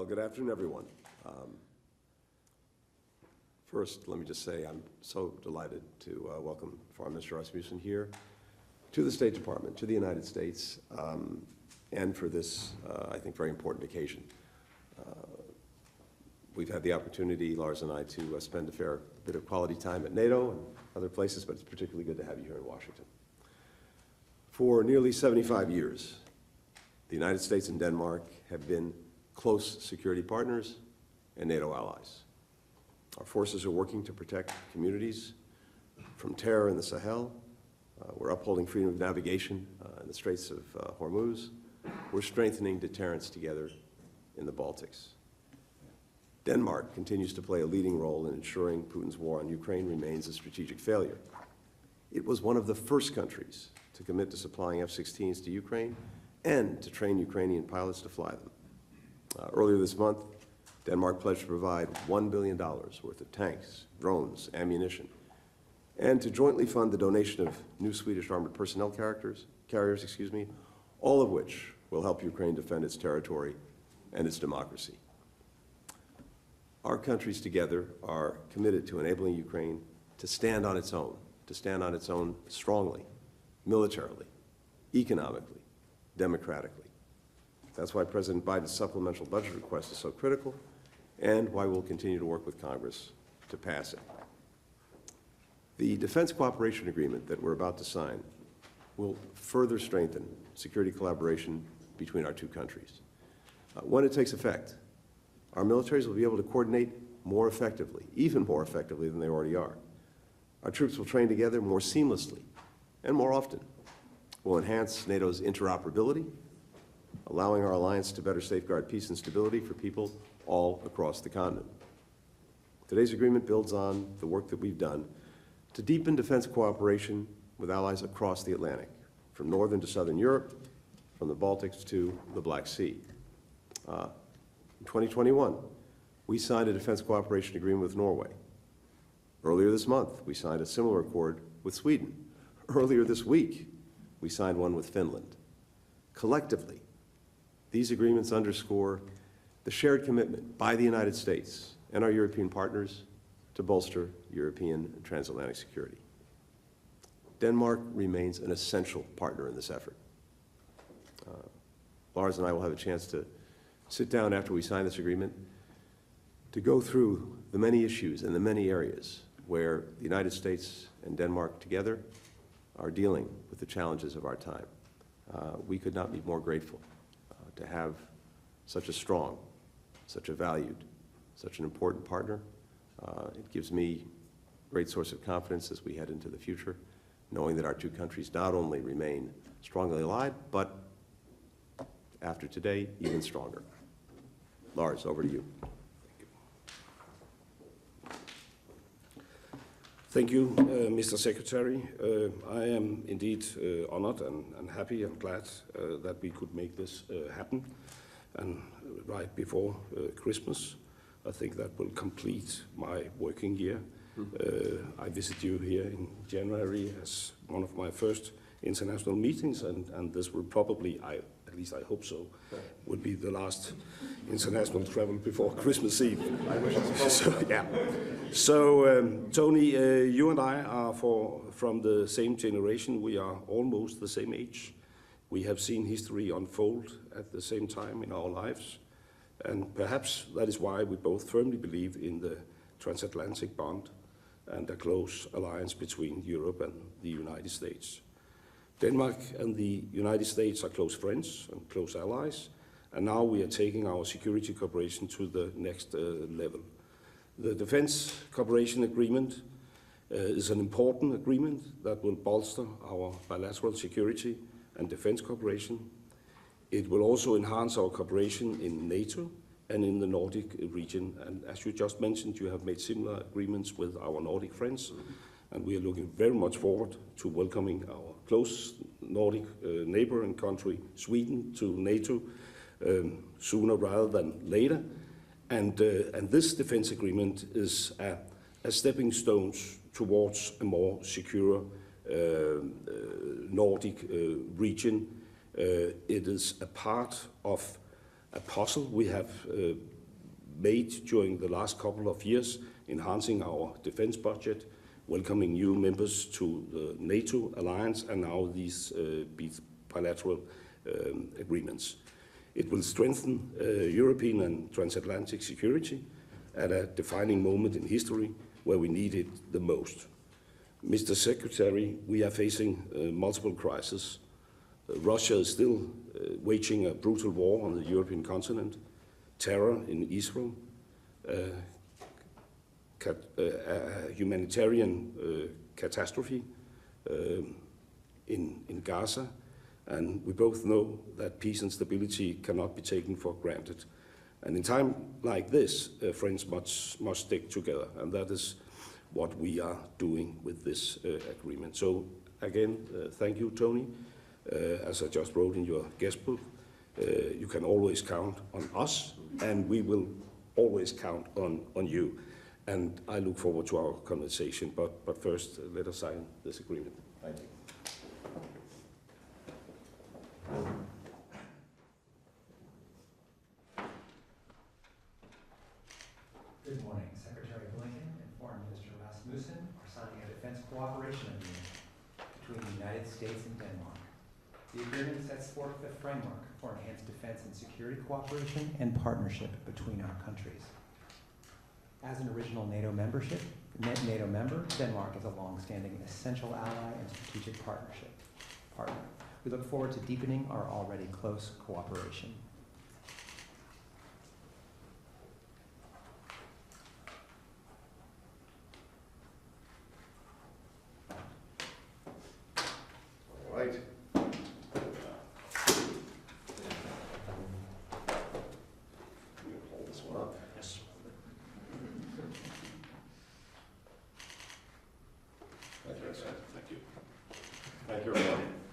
Well, good afternoon, everyone. First, let me just say I'm so delighted to welcome Foreign Minister Rasmussen here to the State Department, to the United States, and for this, I think, very important occasion. We've had the opportunity, Lars and I, to spend a fair bit of quality time at NATO and other places, but it's particularly good to have you here in Washington. For nearly 75 years, the United States and Denmark have been close security partners and NATO allies. Our forces are working to protect communities from terror in the Sahel. We're upholding freedom of navigation in the Straits of Hormuz. We're strengthening deterrence together in the Baltics. Denmark continues to play a leading role in ensuring Putin's war on Ukraine remains a strategic failure. It was one of the first countries to commit to supplying F-16s to Ukraine and to train Ukrainian pilots to fly them. Earlier this month, Denmark pledged to provide $1 billion worth of tanks, drones, ammunition, and to jointly fund the donation of new Swedish armored personnel carriers, all of which will help Ukraine defend its territory and its democracy. Our countries together are committed to enabling Ukraine to stand on its own strongly, militarily, economically, democratically. That's why President Biden's supplemental budget request is so critical, and why we'll continue to work with Congress to pass it. The Defense Cooperation Agreement that we're about to sign will further strengthen security collaboration between our two countries. When it takes effect, our militaries will be able to coordinate more effectively, even more effectively than they already are. Our troops will train together more seamlessly and more often. We'll enhance NATO's interoperability, allowing our alliance to better safeguard peace and stability for people all across the continent. Today's agreement builds on the work that we've done to deepen defense cooperation with allies across the Atlantic, from northern to southern Europe, from the Baltics to the Black Sea. In 2021, we signed a defense cooperation agreement with Norway. Earlier this month, we signed a similar accord with Sweden. Earlier this week, we signed one with Finland. Collectively, these agreements underscore the shared commitment by the United States and our European partners to bolster European and transatlantic security. Denmark remains an essential partner in this effort. Lars and I will have a chance to sit down after we sign this agreement to go through the many issues and the many areas where the United States and Denmark together are dealing with the challenges of our time. We could not be more grateful to have such a strong, such a valued, such an important partner. It gives me great source of confidence as we head into the future, knowing that our two countries not only remain strongly allied, but after today, even stronger. Lars, over to you. Thank you, Mr. Secretary. I am indeed honored and happy and glad that we could make this happen, and right before Christmas. I think that will complete my working year. I visit you here in January as one of my first international meetings, and this will probably, at least I hope so, would be the last international travel before Christmas Eve. I wish so. Yeah. So, Tony, you and I are from the same generation. We are almost the same age. We have seen history unfold at the same time in our lives. And perhaps that is why we both firmly believe in the transatlantic bond and a close alliance between Europe and the United States. Denmark and the United States are close friends and close allies, and now we are taking our security cooperation to the next level. The Defense Cooperation Agreement is an important agreement that will bolster our bilateral security and defense cooperation. It will also enhance our cooperation in NATO and in the Nordic region. And as you just mentioned, you have made similar agreements with our Nordic friends, and we are looking very much forward to welcoming our close Nordic neighbor and country, Sweden, to NATO sooner rather than later. And this defense agreement is a stepping stone towards a more secure Nordic region. It is a part of a puzzle we have made during the last couple of years, enhancing our defense budget, welcoming new members to the NATO alliance, and now these bilateral agreements. It will strengthen European and transatlantic security at a defining moment in history where we need it the most. Mr. Secretary, we are facing multiple crises. Russia is still waging a brutal war on the European continent, terror in Israel, a humanitarian catastrophe in Gaza, and we both know that peace and stability cannot be taken for granted. And in time like this, friends must stick together, and that is what we are doing with this agreement. So again, thank you, Tony. As I just wrote in your guest book, you can always count on us, and we will always count on you. And I look forward to our conversation, but first, let us sign this agreement. Thank you. Good morning. Secretary Blinken and Foreign Minister Rasmussen are signing a defense cooperation agreement between the United States and Denmark. The agreement sets forth the framework for enhanced defense and security cooperation and partnership between our countries. As an original NATO member, Denmark is a long-standing essential ally and strategic partner. We look forward to deepening our already close cooperation. All right. You hold this one up. Yes. Thank you, sir. Thank you. Thank you, everyone.